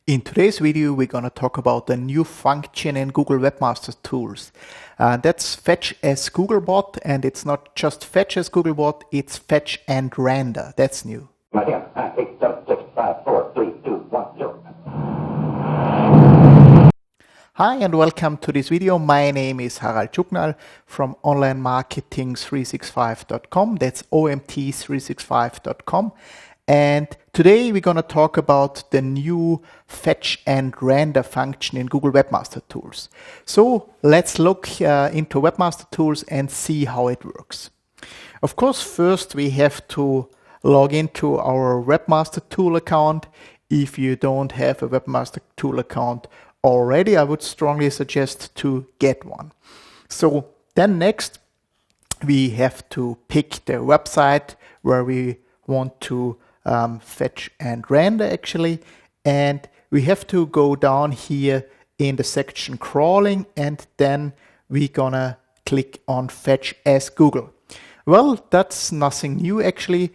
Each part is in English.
In today's video, we're going to talk about the new function in Google Webmaster Tools. That's Fetch as Googlebot, and it's not just Fetch as Googlebot, it's Fetch and Render. That's new. 9, 8, 7, 6, 5, 4, 3, 2, 1, 0. Hi and welcome to this video. My name is Harald Jugnal from onlinemarketing365.com. That's OMT365.com. And today we're going to talk about the new Fetch and Render function in Google Webmaster Tools. So let's look into Webmaster Tools and see how it works. Of course, first we have to log into our Webmaster Tool account. If you don't have a Webmaster Tool account already, I would strongly suggest to get one. So then next we have to pick the website where we want to fetch and render actually, and we have to go down here in the section crawling, and then we're gonna click on Fetch as Google. Well, that's nothing new actually.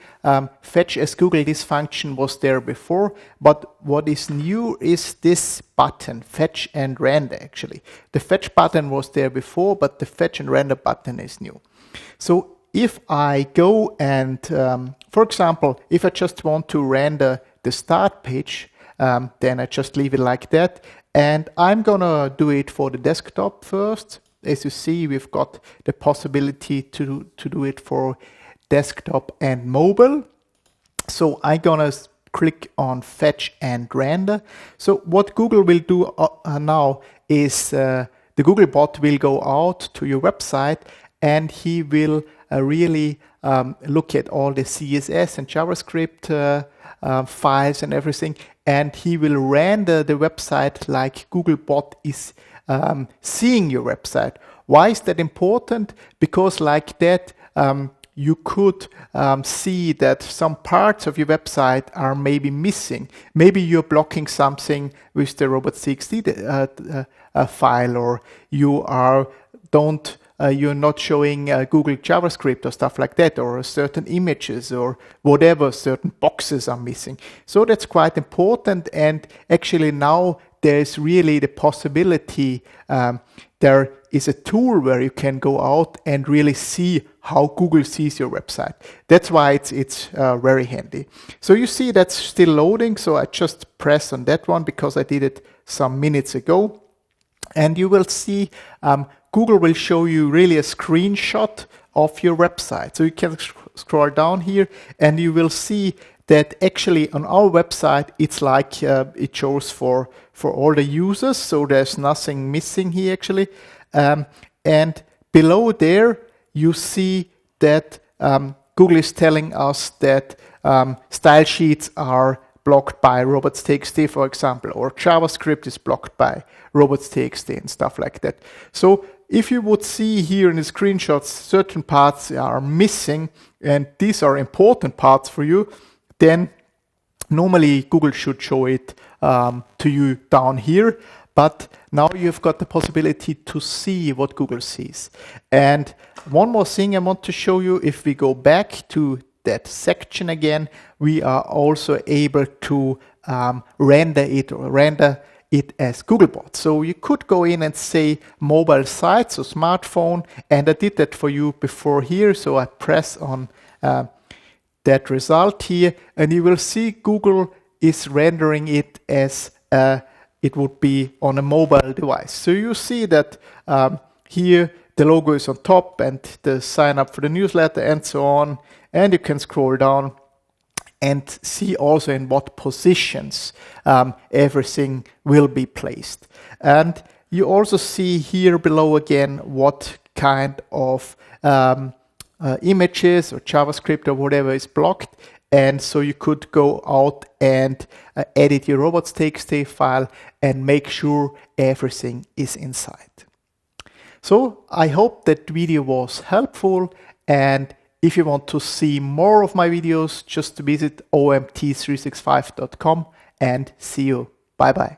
Fetch as Google, this function was there before, but what is new is this button, Fetch and Render actually. The Fetch button was there before, but the Fetch and Render button is new. So if I go and, for example, if I just want to render the start page, then I just leave it like that. And I'm gonna do it for the desktop first. As you see, we've got the possibility to do it for desktop and mobile. So I'm gonna click on Fetch and Render. So what Google will do now is the Googlebot will go out to your website and he will really look at all the CSS and JavaScript files and everything, and he will render the website like Googlebot is seeing your website. Why is that important? Because like that you could see that some parts of your website are maybe missing. Maybe you're blocking something with the robots.txt file, or you are you're not showing Google JavaScript or stuff like that, or certain images or whatever, certain boxes are missing. So that's quite important, and actually now there's really the possibility, there is a tool where you can go out and really see how Google sees your website. That's why it's very handy. So you see that's still loading, so I just press on that one because I did it some minutes ago. And you will see Google will show you really a screenshot of your website. So you can scroll down here and you will see that actually on our website it's like it shows for all the users, so there's nothing missing here actually. And below there you see that Google is telling us that style sheets are blocked by robots.txt, for example, or JavaScript is blocked by robots.txt and stuff like that. So if you would see here in the screenshots certain parts are missing and these are important parts for you, then normally Google should show it to you down here. But now you've got the possibility to see what Google sees. And one more thing I want to show you, if we go back to that section again, we are also able to render it as Googlebot. So you could go in and say mobile site, so smartphone, and I did that for you before here. So I press on that result here, and you will see Google is rendering it as it would be on a mobile device. So you see that here the logo is on top and the sign up for the newsletter and so on. And you can scroll down and see also in what positions everything will be placed. And you also see here below again what kind of images or JavaScript or whatever is blocked. And so you could go out and edit your robots.txt file and make sure everything is inside. So I hope that video was helpful, and if you want to see more of my videos, just visit OMT365.com and see you. Bye bye.